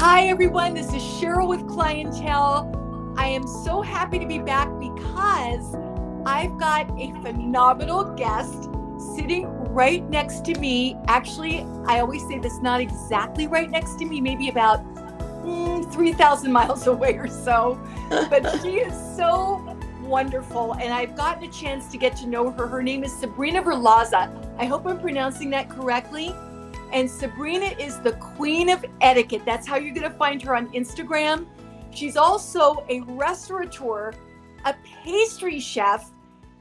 Hi everyone, this is Sheryl with Clientele. I am so happy to be back because I've got a phenomenal guest sitting right next to me. Actually, I always say this, not exactly right next to me, maybe about 3,000 miles away or so. But she is so wonderful, and I've gotten a chance to get to know her. Her name is Sabrina Verlezza. I hope I'm pronouncing that correctly. And Sabrina is the queen of etiquette. That's how you're going to find her on Instagram. She's also a restaurateur, a pastry chef,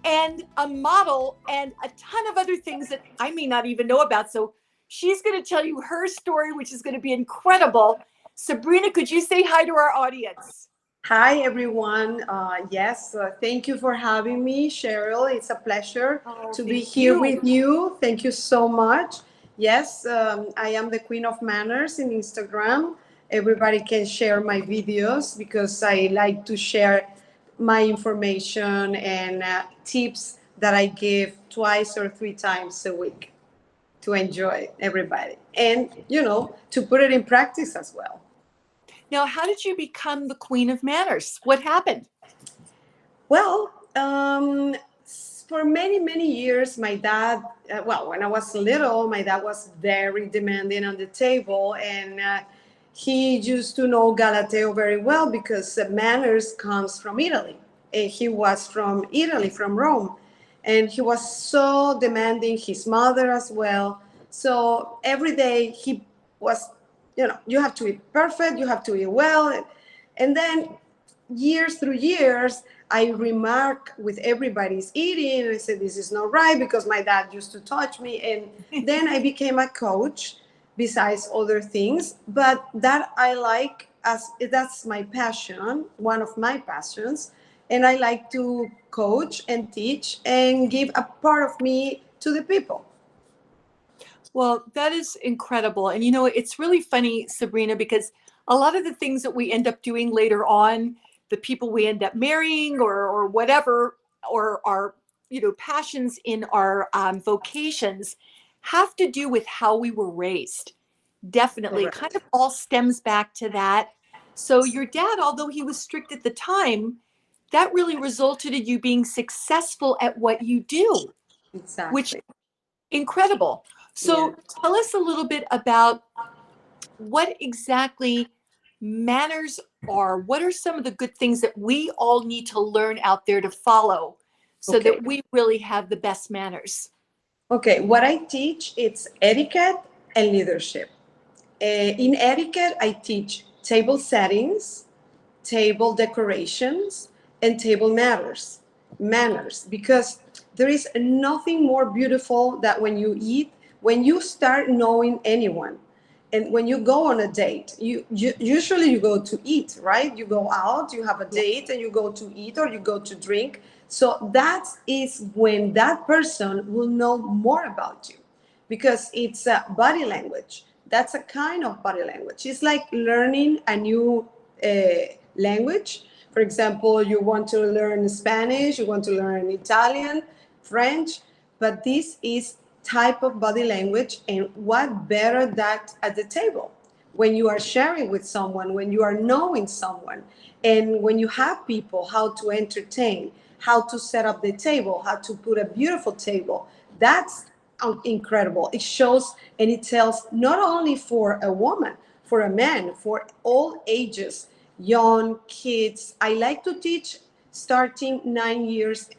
and a model, and a ton of other things that I may not even know about. So she's going to tell you her story, which is going to be incredible. Sabrina, could you say hi to our audience? Hi, everyone. Yes, thank you for having me, Sheryl. It's a pleasure to be here with you. Thank you so much. Yes, I am the queen of manners in Instagram. Everybody can share my videos because I like to share my information and tips that I give twice or 3 times a week to enjoy everybody and, to put it in practice as well. Now, how did you become the queen of manners? What happened? Well, for many, many years, my dad, when I was little, my dad was very demanding on the table, and he used to know Galateo very well because manners comes from Italy. And he was from Italy, from Rome, and he was so demanding, his mother as well. So every day he was, you have to eat perfect, you have to eat well. And then years through years, I remark with everybody's eating, and I said, this is not right because my dad used to touch me. And then I became a coach besides other things. But that I like, as that's my passion, one of my passions. And I like to coach and teach and give a part of me to the people. Well, that is incredible. And it's really funny, Sabrina, because a lot of the things that we end up doing later on, the people we end up marrying or whatever, or our, passions in our vocations have to do with how we were raised. Definitely. Correct. It kind of all stems back to that. So your dad, although he was strict at the time, that really resulted in you being successful at what you do, which Exactly. incredible. Yeah. So tell us a little bit about what exactly manners are. What are some of the good things that we all need to learn out there to follow so Okay. that we really have the best manners? Okay. What I teach, it's etiquette and leadership. In etiquette, I teach table settings, table decorations, and table manners, because there is nothing more beautiful that when you eat, when you start knowing anyone, and when you go on a date, you usually you go to eat, right? You go out, you have a date, and you go to eat or you go to drink. So that is when that person will know more about you, because it's a body language. That's a kind of body language. It's like learning a new language. For example, you want to learn Spanish, you want to learn Italian, French, but this is type of body language. And what better that at the table when you are sharing with someone, when you are knowing someone, and when you have people, how to entertain, how to set up the table, how to put a beautiful table. That's incredible. It shows and it tells not only for a woman, for a man, for all ages, young kids. I like to teach starting 9 years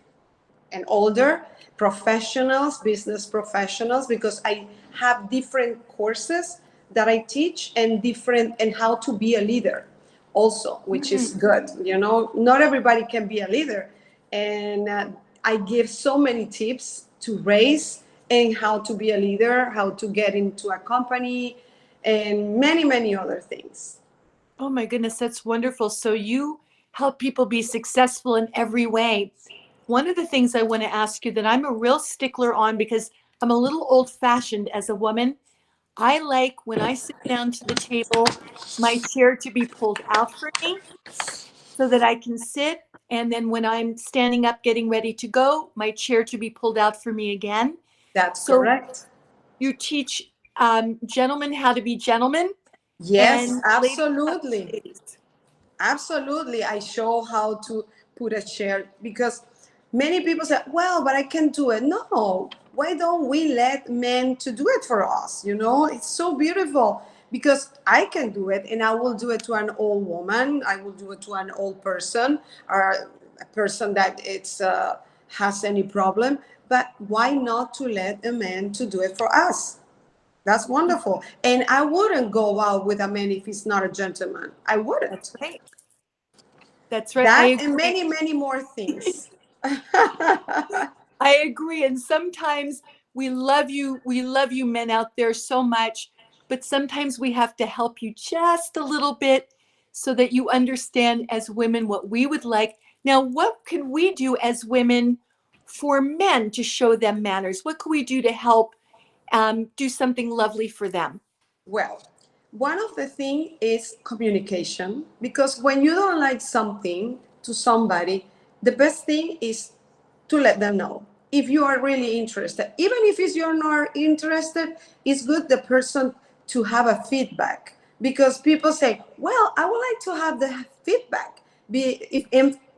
and older, professionals, business professionals, because I have different courses that I teach and how to be a leader also, which is good. Not everybody can be a leader. And I give so many tips to raise and how to be a leader, how to get into a company, and many, many other things. Oh my goodness, that's wonderful. So you help people be successful in every way. One of the things I want to ask you that I'm a real stickler on, because I'm a little old fashioned as a woman, I like when I sit down to the table, my chair to be pulled out for me so that I can sit. And then when I'm standing up getting ready to go, my chair to be pulled out for me again. That's So correct. you teach gentlemen how to be gentlemen, Yes, and ladies have absolutely. space. Absolutely. I show how to put a chair because many people say, well, but I can do it. No, why don't we let men to do it for us? You know, it's so beautiful because I can do it and I will do it to an old woman. I will do it to an old person or a person that it's has any problem. But why not to let a man to do it for us? That's wonderful. And I wouldn't go out with a man if he's not a gentleman. I That's wouldn't. right. That's right. I That and agree. many, many more things. I agree. And sometimes we love you men out there so much, but sometimes we have to help you just a little bit so that you understand as women what we would like. Now, what can we do as women for men to show them manners? What can we do to help do something lovely for them? Well, one of the things is communication because when you don't like something to somebody, the best thing is to let them know if you are really interested. Even if it's you're not interested, it's good the person to have a feedback because people say, "Well, I would like to have the feedback. Be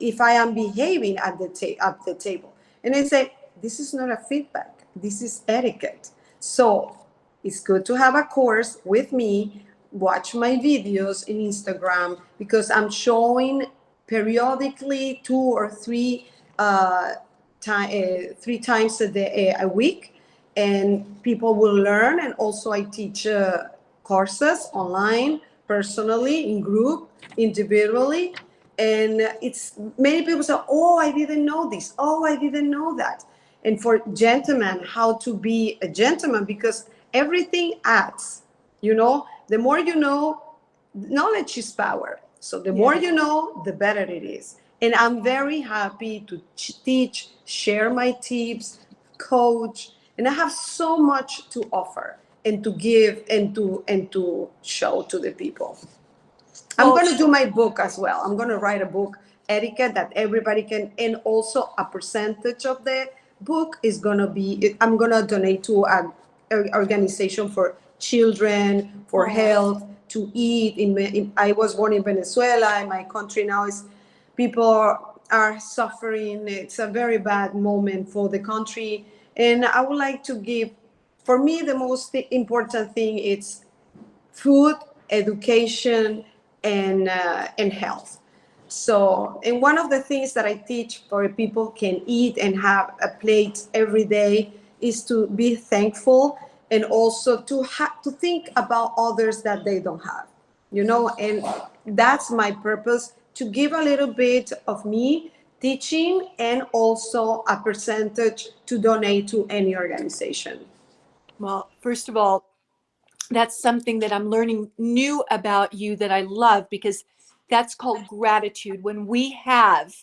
if I am behaving at at the table," and I say, "This is not a feedback. This is etiquette." So it's good to have a course with me, watch my videos in Instagram because I'm showing periodically 2 or 3 three times a day, a week, and people will learn. And also, I teach courses online, personally, in group, individually. And it's many people say, "Oh, I didn't know this. Oh, I didn't know that." And for gentlemen, how to be a gentleman because everything adds. You know, the more you know, knowledge is power. So the more Yeah. you know, the better it is. And I'm very happy to teach, share my tips, coach, and I have so much to offer and to give and to show to the people. I'm Well, going to do my book as well. I'm going to write a book, etiquette, that everybody can, and also a percentage of the book is going to be, I'm going to donate to an organization for children, for oh, health, to eat. I was born in Venezuela, and my country now is, people are suffering. It's a very bad moment for the country. And I would like to give, for me, the most important thing is food, education, and health. So, and one of the things that I teach for people can eat and have a plate every day is to be thankful and also to have to think about others that they don't have, you know, and that's my purpose, to give a little bit of me teaching and also a percentage to donate to any organization. well, first of all, that's something that I'm learning new about you that I love because that's called gratitude. When we have,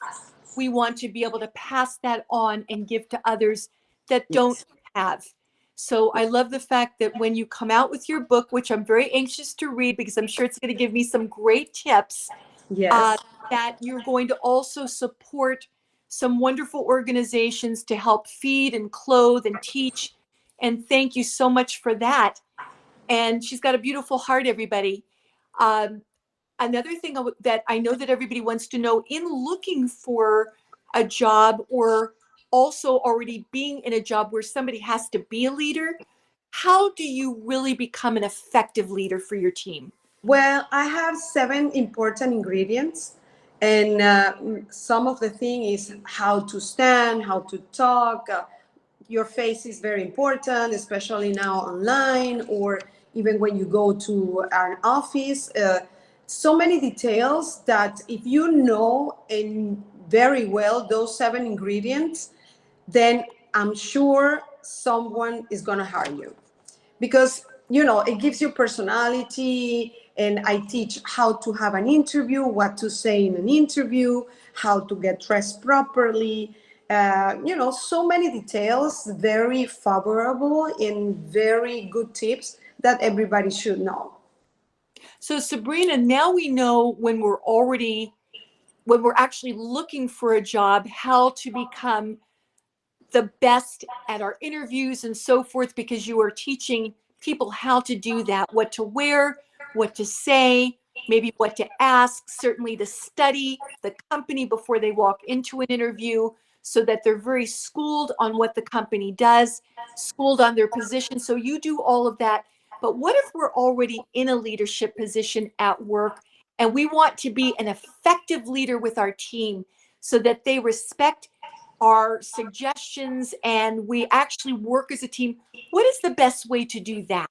we want to be able to pass that on and give to others that don't Yes. have. So I love the fact that when you come out with your book, which I'm very anxious to read because I'm sure it's going to give me some great tips, uh, Yes. that you're going to also support some wonderful organizations to help feed and clothe and teach. And thank you so much for that. And she's got a beautiful heart, everybody. Um, Another thing that I know that everybody wants to know in looking for a job or also already being in a job where somebody has to be a leader, how do you really become an effective leader for your team? Well, I have 7 important ingredients, and some of the thing is how to stand, how to talk. Your face is very important, especially now online or even when you go to an office. So many details that if you know and very well those 7 ingredients, then I'm sure someone is going to hire you because it gives you personality. And I teach how to have an interview, what to say in an interview, how to get dressed properly. So many details, very favorable and very good tips that everybody should know. So, Sabrina, now we know when we're actually looking for a job, how to become the best at our interviews and so forth, because you are teaching people how to do that, what to wear, what to say, maybe what to ask, certainly to study the company before they walk into an interview so that they're very schooled on what the company does, schooled on their position. So you do all of that. But what if we're already in a leadership position at work and we want to be an effective leader with our team so that they respect our suggestions and we actually work as a team? What is the best way to do that?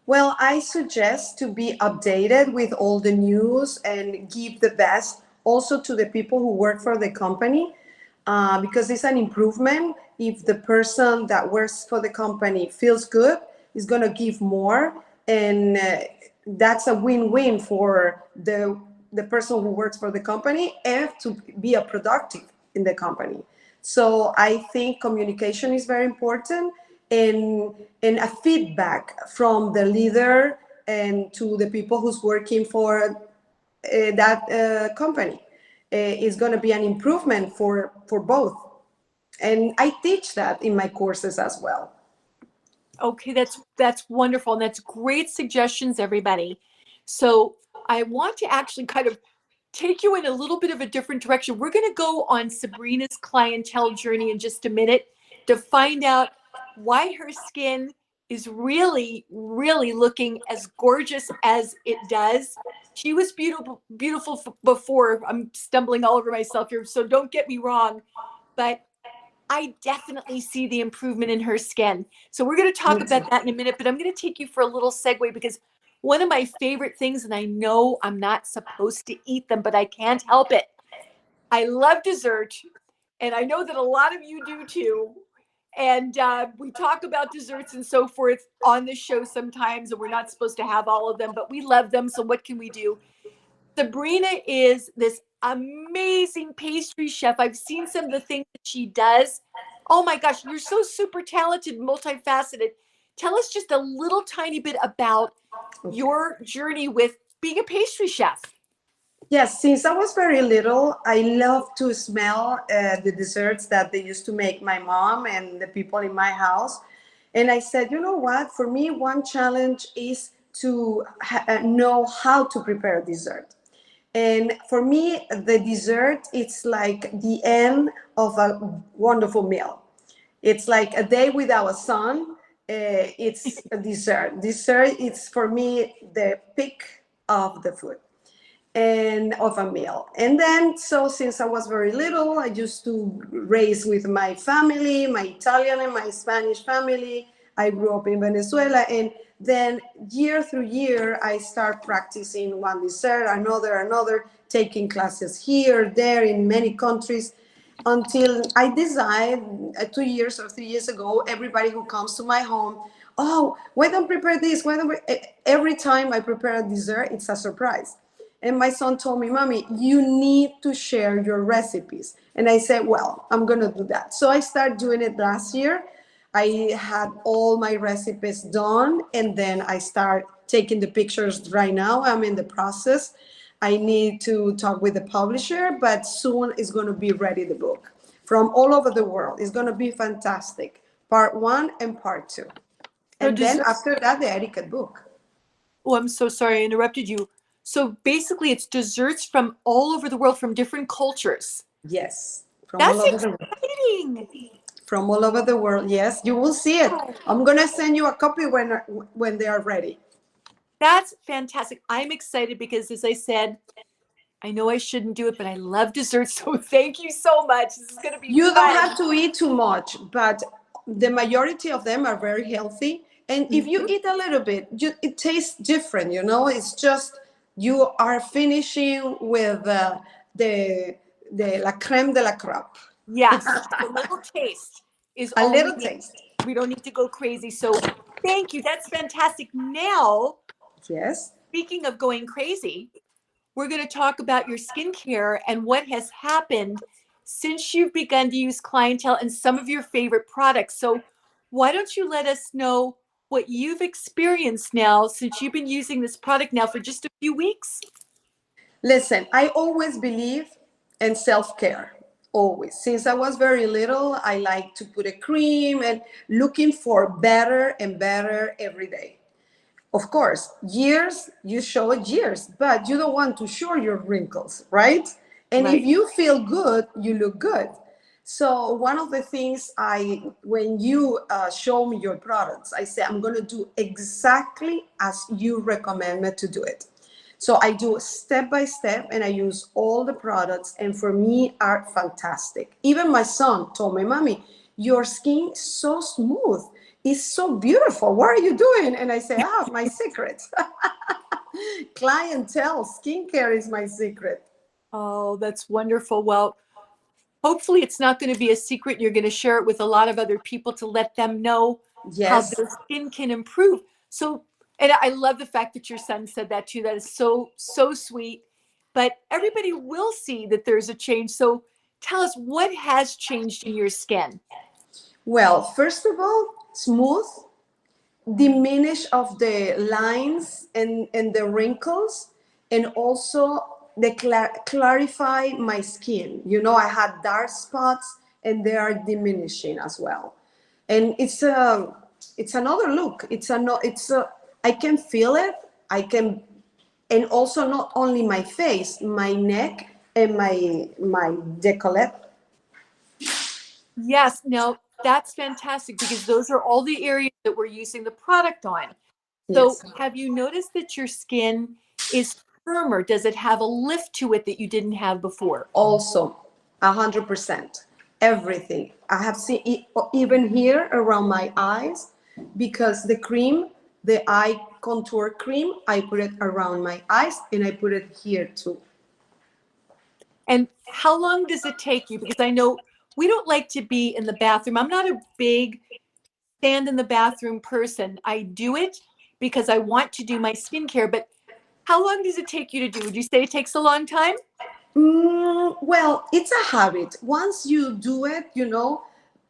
Well, I suggest to be updated with all the news and give the best also to the people who work for the company, because it's an improvement. If the person that works for the company feels good, is going to give more, and that's a win-win for the person who works for the company and to be a productive in the company. So I think communication is very important, and a feedback from the leader and to the people who's working for that company is going to be an improvement for both. And I teach that in my courses as well. Okay, that's wonderful. And that's great suggestions, everybody. So I want to actually kind of take you in a little bit of a different direction. We're going to go on Sabrina's clientele journey in just a minute to find out why her skin is really, really looking as gorgeous as it does. She was beautiful before. I'm stumbling all over myself here, so don't get me wrong. But I definitely see the improvement in her skin. So we're going to talk about that in a minute, but I'm going to take you for a little segue because one of my favorite things, and I know I'm not supposed to eat them, but I can't help it. I love dessert, and I know that a lot of you do too. And we talk about desserts and so forth on the show sometimes, and we're not supposed to have all of them, but we love them. So what can we do? Sabrina is this amazing pastry chef. I've seen some of the things that she does. Oh my gosh, you're so super talented, multifaceted. Tell us just a little tiny bit about your journey with being a pastry chef. Yes, since I was very little, I love to smell the desserts that they used to make my mom and the people in my house. And I said, you know what? For me, one challenge is to know how to prepare dessert. And for me, the dessert, it's like the end of a wonderful meal. It's like a day without a sun. It's a dessert. Dessert, it's for me the peak of the food and of a meal. And then, so since I was very little, I used to raise with my family, my Italian and my Spanish family. I grew up in Venezuela, and then year through year, I start practicing one dessert, another, taking classes here, there, in many countries, until I decide 2 years or 3 years ago, everybody who comes to my home, oh, why don't prepare this? Why don't we? Every time I prepare a dessert, it's a surprise. And my son told me, Mommy, you need to share your recipes. And I said, well, I'm going to do that. So I started doing it last year. I had all my recipes done, and then I start taking the pictures right now. I'm in the process. I need to talk with the publisher, but soon it's going to be ready, the book from all over the world. It's going to be fantastic. Part 1 and part 2. So And then dessert. after that, the etiquette book. Oh, I'm so sorry I interrupted you. So basically, it's desserts from all over the world, from different cultures. Yes, from all That's over the world. exciting. From all over the world. Yes, you will see it. I'm gonna send you a copy when they are ready. That's fantastic. I'm excited because, as I said, I know I shouldn't do it, but I love desserts. So thank you so much. This is going to be You don't fun. have to eat too much, but the majority of them are very healthy. And if you eat a little bit, it tastes different. You know, it's just you are finishing with the la creme de la crop. Yes, just a little taste is A all we little need. taste. We don't need to go crazy. So thank you. That's fantastic. Now, Yes. speaking of going crazy, we're going to talk about your skincare and what has happened since you've begun to use Clientele and some of your favorite products. So, why don't you let us know what you've experienced now since you've been using this product now for just a few weeks? Listen, I always believe in self-care. Always. Since I was very little, I like to put a cream and looking for better and better every day. Of course, years, you show it years, but you don't want to show your wrinkles, right? And if Right. you feel good, you look good. So one of the things when you show me your products, I say, I'm going to do exactly as you recommend me to do it. So I do step by step and I use all the products, and for me are fantastic. Even my son told me, Mommy, your skin is so smooth. It's so beautiful. What are you doing? And I say, my secret. Clientele, skincare is my secret. Oh, that's wonderful. Well, hopefully it's not going to be a secret. You're going to share it with a lot of other people to let them know how Yes. their skin can improve. So, and I love the fact that your son said that too. That is so, so sweet. But everybody will see that there's a change. So tell us, what has changed in your skin? Well, first of all, smooth, diminish of the lines and the wrinkles, and also the clarify my skin. I had dark spots and they are diminishing as well. And it's another look. I can feel it. I can, and also not only my face, my neck and my décolleté. Yes, now that's fantastic because those are all the areas that we're using the product on. So Yes. have you noticed that your skin is firmer? Does it have a lift to it that you didn't have before? Also 100%, everything I have seen, even here around my eyes, because the eye contour cream, I put it around my eyes and I put it here too. And how long does it take you? Because I know we don't like to be in the bathroom. I'm not a big stand in the bathroom person. I do it because I want to do my skincare, but how long does it take you to do? Would you say it takes a long time? Well, it's a habit. Once you do it,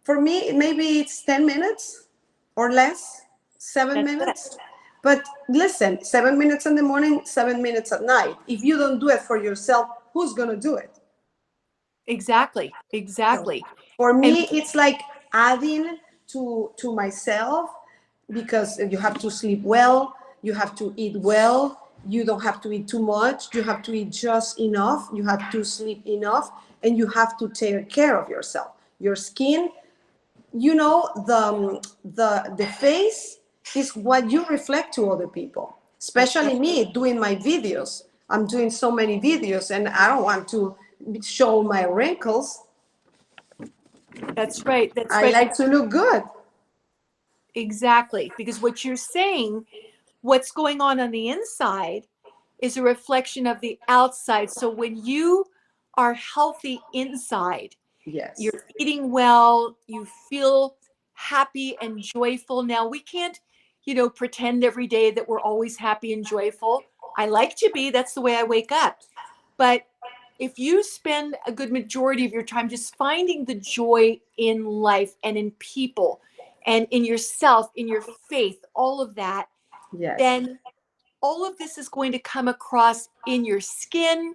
for me, maybe it's 10 minutes or less, seven That's it. minutes. But listen, 7 minutes in the morning, 7 minutes at night. If you don't do it for yourself, who's going to do it? Exactly. So Exactly. for And me, it's like adding to myself, because you have to sleep well, you have to eat well, you don't have to eat too much, you have to eat just enough, you have to sleep enough, and you have to take care of yourself. Your skin, the face is what you reflect to other people, that's right. especially me doing my videos. I'm doing so many videos and I don't want to show my wrinkles. That's right. That's I right. like to look good. Exactly. Because what you're saying, what's going on the inside is a reflection of the outside. So when you are healthy inside, Yes. you're eating well, you feel happy and joyful. Now, we can't, pretend every day that we're always happy and joyful. I like to be, that's the way I wake up. But if you spend a good majority of your time just finding the joy in life and in people and in yourself, in your faith, all of that, Yes. then all of this is going to come across in your skin,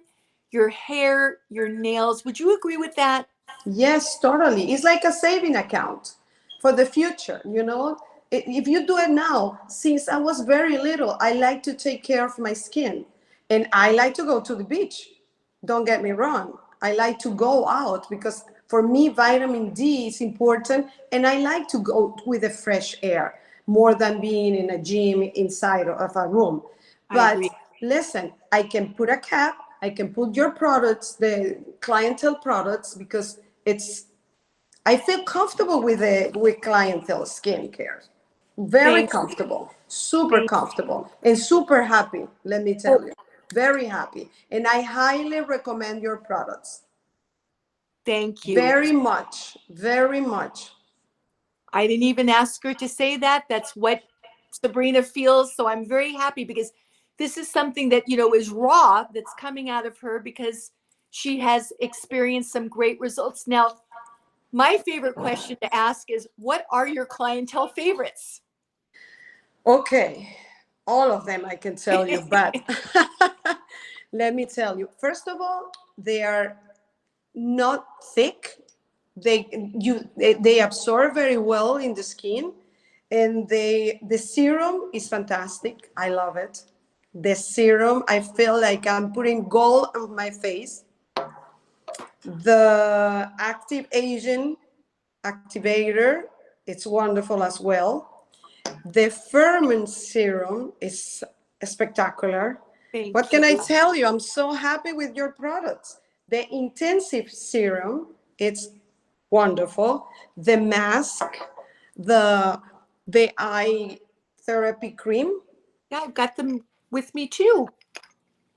your hair, your nails. Would you agree with that? Yes, totally. It's like a saving account for the future, If you do it now, since I was very little, I like to take care of my skin and I like to go to the beach. Don't get me wrong. I like to go out because for me, vitamin D is important and I like to go with the fresh air more than being in a gym inside of a room. I But agree. listen, I can put a cap, I can put your products, the clientele products, because I feel comfortable with clientele skincare. Very Thank, comfortable, super thank, comfortable, and super happy, let me tell oh, you. Very happy. And I highly recommend your products. thank you. Very much, very much. I didn't even ask her to say that. That's what Sabrina feels. So I'm very happy because this is something that, is raw, that's coming out of her because she has experienced some great results. Now, my favorite question to ask is, what are your clientele favorites? Okay, all of them I can tell you, but let me tell you. First of all, they are not thick. They absorb very well in the skin, And the serum is fantastic. I love it. The serum, I feel like I'm putting gold on my face. The active Asian activator, it's wonderful as well. The ferment serum is spectacular. What Thank can I you. tell you? I'm so happy with your products. The intensive serum, it's wonderful. The mask, the the eye therapy cream. Yeah, I've got them with me too.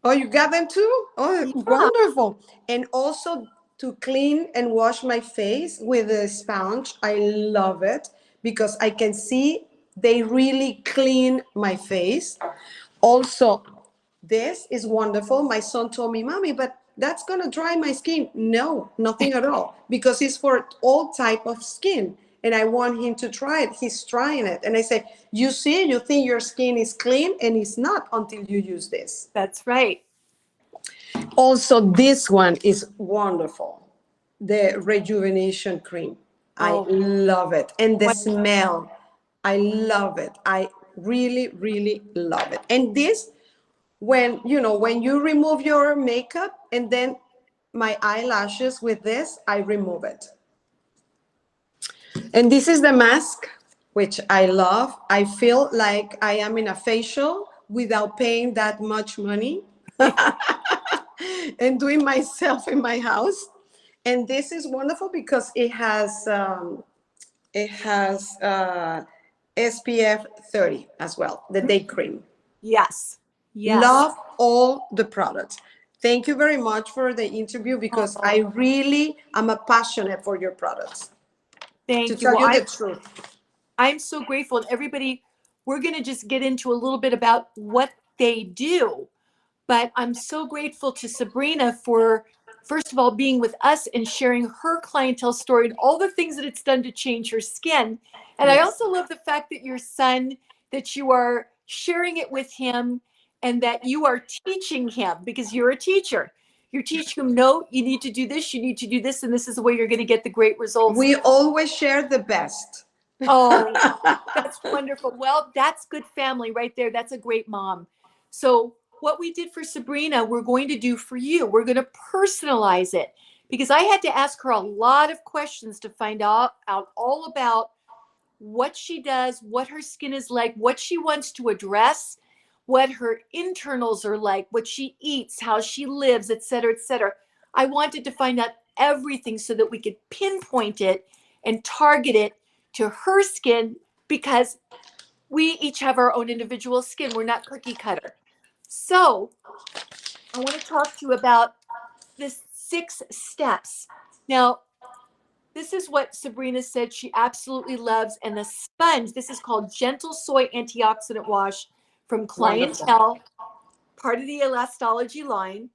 Oh, you got them too? Oh, Yeah, wonderful. And also to clean and wash my face with a sponge. I love it because I can see they really clean my face. Also, this is wonderful. My son told me, Mommy, but that's going to dry my skin. No, nothing at all, because it's for all type of skin. And I want him to try it. He's trying it. And I say, you see, you think your skin is clean, and it's not until you use this. that's right. Also, this one is wonderful. The Rejuvenation Cream. I Oh, love it. And the what? smell, I love it. I really, really love it. And this, when you remove your makeup and then my eyelashes with this, I remove it. And this is the mask, which I love. I feel like I am in a facial without paying that much money and doing myself in my house. And this is wonderful because it has SPF 30 as well, the day cream. Yes, yes. Love all the products. Thank you very much for the interview because I Oh, really am a passionate for your products. To thank you. tell Well, you the truth. I'm so grateful. And everybody, we're going to just get into a little bit about what they do. But I'm so grateful to Sabrina for, first of all, being with us and sharing her clientele story and all the things that it's done to change her skin. And I Yes. also love the fact that your son, that you are sharing it with him and that you are teaching him because you're a teacher. You're teaching him, no, you need to do this, you need to do this, and this is the way you're going to get the great results. We always share the best. Oh, that's wonderful. Well, that's good family right there. That's a great mom. So, what we did for Sabrina, we're going to do for you. We're going to personalize it because I had to ask her a lot of questions to find out all about what she does, what her skin is like, what she wants to address, what her internals are like, what she eats, how she lives, et cetera, et cetera. I wanted to find out everything so that we could pinpoint it and target it to her skin because we each have our own individual skin. We're not cookie cutter. So I want to talk to you about the 6 steps. Now, this is what Sabrina said she absolutely loves. And the sponge, this is called Gentle Soy Antioxidant Wash from Wonderful. Clientele, part of the Elastology line.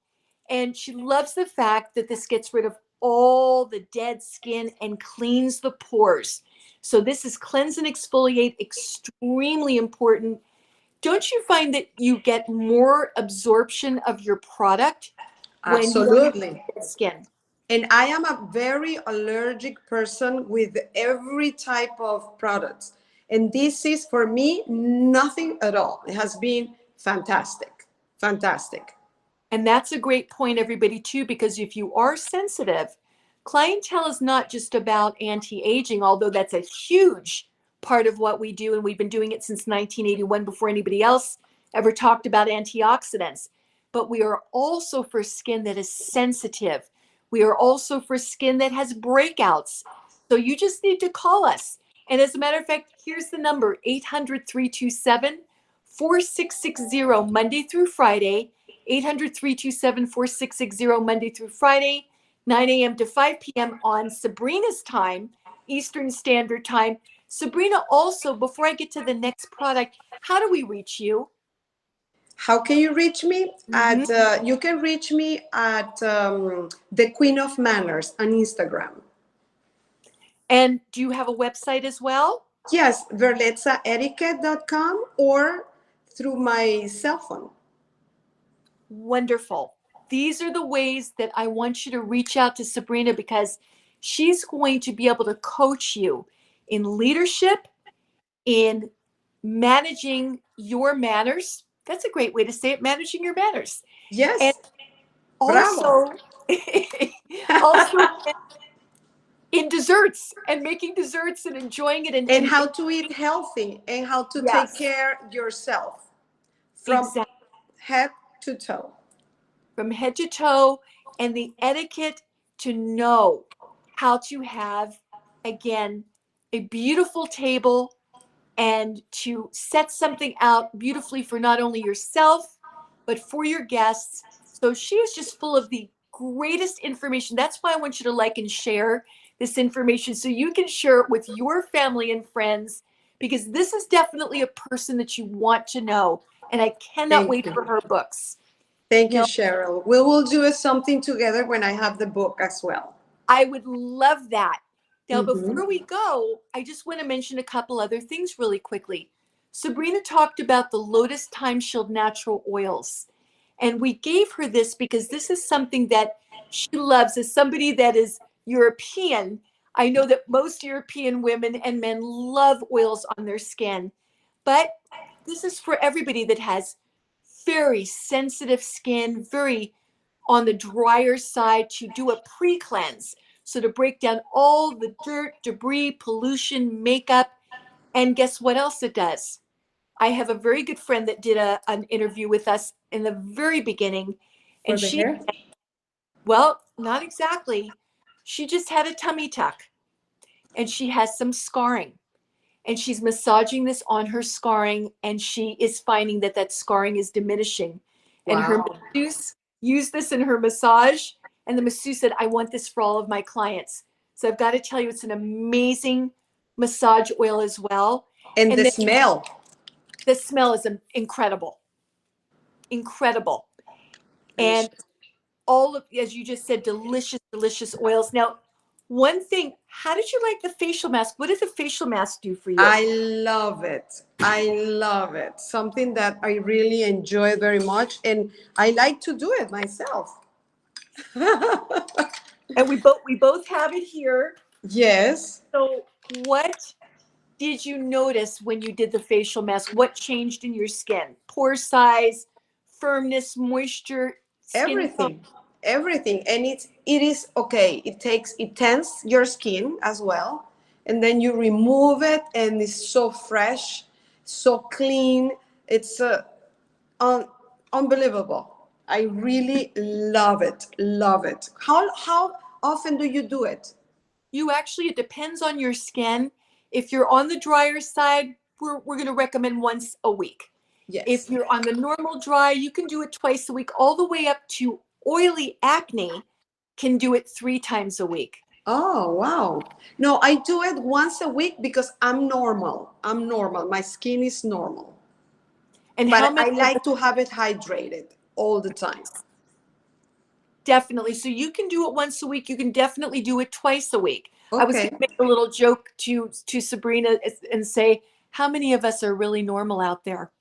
And she loves the fact that this gets rid of all the dead skin and cleans the pores. So this is cleanse and exfoliate, extremely important. Don't you find that you get more absorption of your product when you don't have Absolutely. dead skin? And I am a very allergic person with every type of products. And this is for me nothing at all. It has been fantastic. Fantastic. And that's a great point, everybody, too, because if you are sensitive, clientele is not just about anti aging, although that's a huge part of what we do. And we've been doing it since 1981 before anybody else ever talked about antioxidants. But we are also for skin that is sensitive. We are also for skin that has breakouts. So you just need to call us. And as a matter of fact, here's the number 800 327 4660 Monday through Friday. 800 327 4660 Monday through Friday, 9 a.m. to 5 p.m. on Sabrina's time, Eastern Standard Time. Sabrina, also, before I get to the next product, how do we reach you? How can you reach me? Mm-hmm. You can reach me at the Queen of Manners on Instagram. And do you have a website as well? Yes, verlezzaetiquette.com or through my cell phone. Wonderful. These are the ways that I want you to reach out to Sabrina because she's going to be able to coach you in leadership, in managing your manners. That's a great way to say it, managing your manners. And Yes. Bravo. also, also in desserts and making desserts and enjoying it. And how to eat healthy and how to take Yes, care yourself from exactly. head to toe. From head to toe, and the etiquette to know how to have, again, a beautiful table and to set something out beautifully for not only yourself, but for your guests. So she is just full of the greatest information. That's why I want you to like and share this information so you can share it with your family and friends, because this is definitely a person that you want to know. And I cannot Thank wait you. for her books. Thank you, Now, Sheryl. We will do something together when I have the book as well. I would love that. Now, Mm-hmm. before we go, I just want to mention a couple other things really quickly. Sabrina talked about the Lotus Time Shield natural oils. And we gave her this because this is something that she loves. As somebody that is European, I know that most European women and men love oils on their skin. But this is for everybody that has very sensitive skin, very on the drier side, to do a pre-cleanse. So to break down all the dirt, debris, pollution, makeup. And guess what else it does? I have a very good friend that did an interview with us in the very beginning. For And the she, hair? well, not exactly. She just had a tummy tuck and she has some scarring. And she's massaging this on her scarring, and she is finding that that scarring is diminishing. And her Wow. masseuse used this in her massage, and the masseuse said, I want this for all of my clients. So I've got to tell you, it's an amazing massage oil as well. And And the then smell. the smell is incredible, incredible. And Delicious. all of, as you just said, delicious, delicious oils. Now, one thing, how did you like the facial mask? What did the facial mask do for you? I love it. I love it. Something that I really enjoy very much. And I like to do it myself. And we both have it here. Yes. So what did you notice when you did the facial mask? What changed in your skin? Pore size, firmness, moisture, skin tone? Everything. Everything. And it is okay. It tends your skin as well. And then you remove it and it's so fresh, so clean. It's un- unbelievable. I really love it. Love it. How often do you do it? You actually, it depends on your skin. If you're on the drier side, we're going to recommend once a week. If Yes. you're on the normal dry, you can do it twice a week, all the way up to oily acne can do it 3 times a week. Oh, wow. No, I do it once a week because I'm normal. I'm normal. My skin is normal. And how But many I of us? like to have it hydrated all the time. Definitely. So you can do it once a week. You can definitely do it twice a week. I was going Okay. to make a little joke to Sabrina and say, how many of us are really normal out there?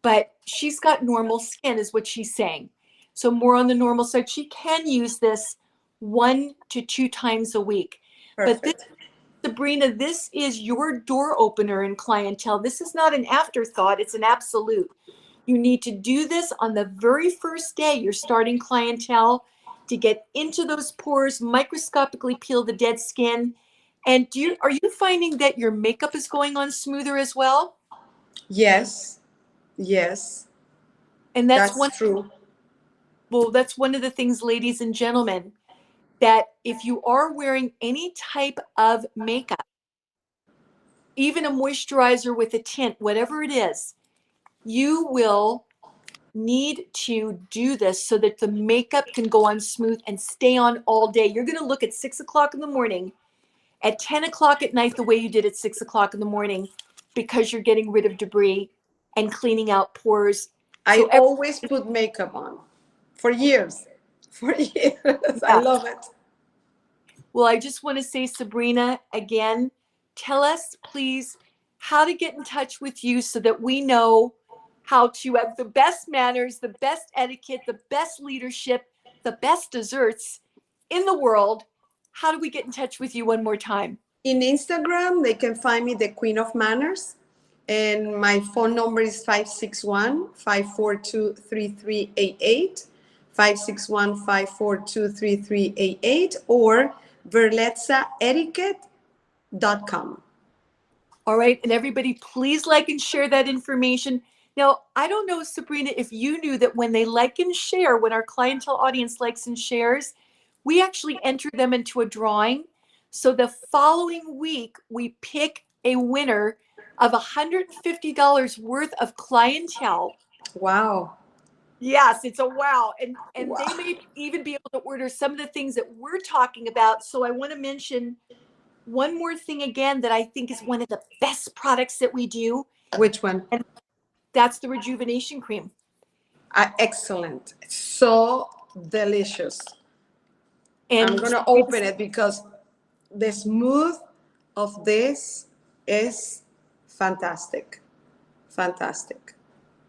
But she's got normal skin, is what she's saying. So more on the normal side. She can use this 1 to 2 times a week. But this, Perfect. Sabrina, this is your door opener in clientele. This is not an afterthought, it's an absolute. You need to do this on the very first day you're starting clientele to get into those pores, microscopically peel the dead skin. And are you finding that your makeup is going on smoother as well? Yes. Yes. And that's That's one true. well, that's one of the things, ladies and gentlemen, that if you are wearing any type of makeup, even a moisturizer with a tint, whatever it is, you will need to do this so that the makeup can go on smooth and stay on all day. You're going to look at 6 o'clock in the morning, at 10 o'clock at night, the way you did at 6 o'clock in the morning, because you're getting rid of debris and cleaning out pores. I So, always put makeup on for years. For years. I yeah. love it. Well, I just want to say, Sabrina, again, tell us, please, how to get in touch with you so that we know how to have the best manners, the best etiquette, the best leadership, the best desserts in the world. How do we get in touch with you one more time? In Instagram, they can find me the Queen of Manners. And my phone number is 561-542-3388, 561-542-3388, or verlezzaetiquette.com. All right. And everybody, please like and share that information. Now, I don't know, Sabrina, if you knew that when they like and share, when our clientele audience likes and shares, we actually enter them into a drawing. So the following week, we pick a winner of $150 worth of clientele. Wow. Yes, it's a wow. And Wow. they may even be able to order some of the things that we're talking about. So I want to mention one more thing again that I think is one of the best products that we do. Which one? And that's the Rejuvenation Cream. Excellent. So delicious. And I'm going to open it because the smooth of this is fantastic. Fantastic.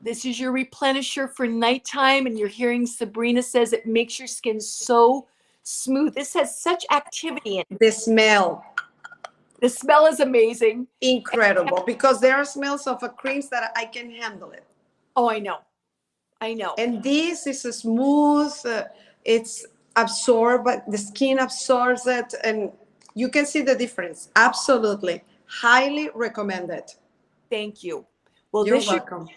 this is your replenisher for nighttime. And you're hearing Sabrina says it makes your skin so smooth. This has such activity in it. The smell. The smell is amazing. Incredible. Because there are smells of creams that I can handle it. Oh, I know. I know. And this is a smooth, it's absorbed, but the skin absorbs it, and you can see the difference. Absolutely. Highly recommended. Thank you. Well, You're welcome.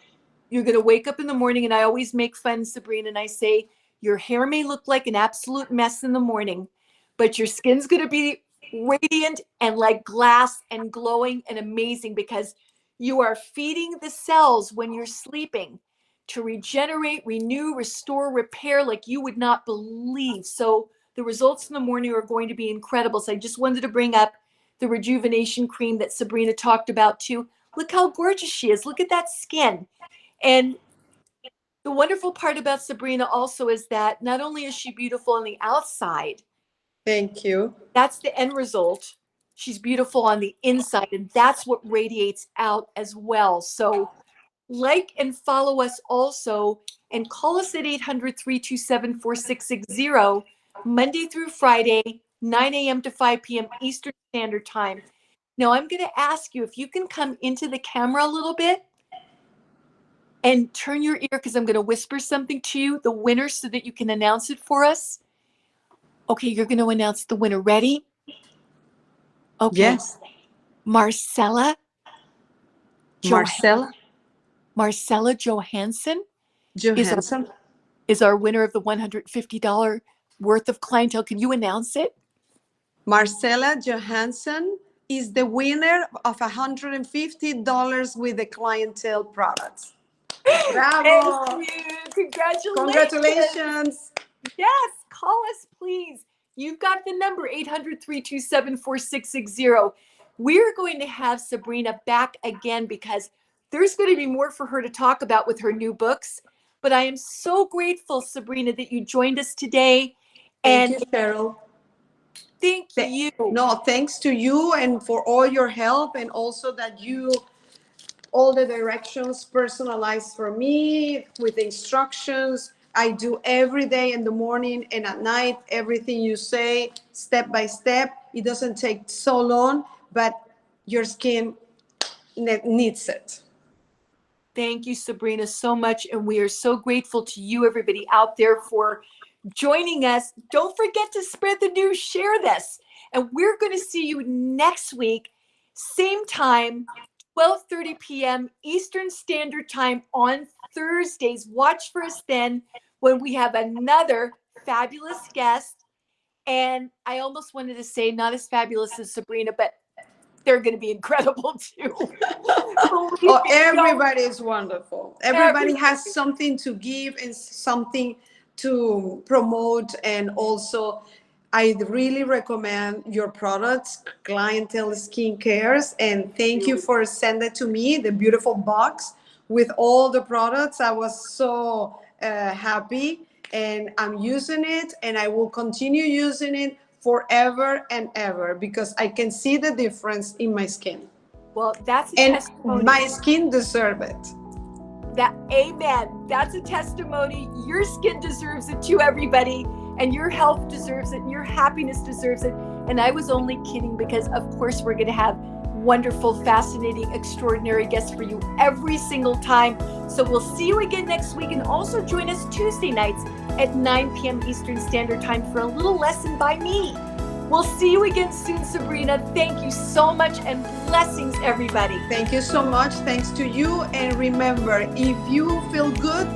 You're going to wake up in the morning, and I always make fun, Sabrina, and I say, your hair may look like an absolute mess in the morning, but your skin's going to be radiant and like glass and glowing and amazing because you are feeding the cells when you're sleeping to regenerate, renew, restore, repair like you would not believe. So the results in the morning are going to be incredible. So I just wanted to bring up the Rejuvenation Cream that Sabrina talked about too. Look how gorgeous she is. Look at that skin. And the wonderful part about Sabrina also is that not only is she beautiful on the outside, Thank you. that's the end result. She's beautiful on the inside, and that's what radiates out as well. So like and follow us also, and call us at 800-327-4660, Monday through Friday, 9 a.m. to 5 p.m. Eastern Standard Time. Now, I'm going to ask you if you can come into the camera a little bit and turn your ear because I'm going to whisper something to you, the winner, so that you can announce it for us. Okay, you're going to announce the winner. Ready? Okay. Yes. Marcella Johansson Johansson is our winner of the $150 worth of clientele. Can you announce it? Marcella Johansson is the winner of $150 with the clientele products. Bravo! Thank you. Congratulations. Congratulations. Yes, call us, please. You've got the number 800-327-4660. We're going to have Sabrina back again because there's going to be more for her to talk about with her new books. But I am so grateful, Sabrina, that you joined us today. Thank you, Sheryl. Thank you. No, thanks to you and for all your help, and also that all the directions personalized for me with instructions. I do every day in the morning and at night, everything you say step by step. It doesn't take so long, but your skin needs it. Thank you, Sabrina, so much. And we are so grateful to you, everybody out there, for joining us. Don't forget to spread the news, share this. And we're going to see you next week, same time, 12:30 p.m. Eastern Standard Time on Thursdays. Watch for us then when we have another fabulous guest. And I almost wanted to say not as fabulous as Sabrina, but they're going to be incredible too. Oh, everybody is wonderful. Everybody has something to give and something to promote. And also, I really recommend your products, Clientele Skincares. And thank you for sending to me the beautiful box with all the products. I was so happy, and I'm using it, and I will continue using it forever and ever because I can see the difference in my skin. Well, that's a and testimony. My skin deserves it. Amen. That's a testimony. Your skin deserves it too, everybody. And your health deserves it. And your happiness deserves it. And I was only kidding because, of course, we're going to have wonderful, fascinating, extraordinary guests for you every single time. So we'll see you again next week, and also join us Tuesday nights at 9 p.m. Eastern Standard Time for a little lesson by me. We'll see you again soon, Sabrina. Thank you so much, and blessings, everybody. Thank you so much. Thanks to you. And remember, if you feel good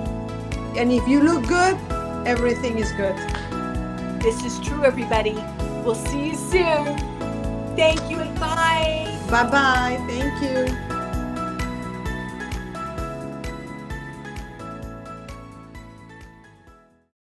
and if you look good, everything is good. This is true, everybody. We'll see you soon. Thank you, and bye. Bye-bye. Thank you.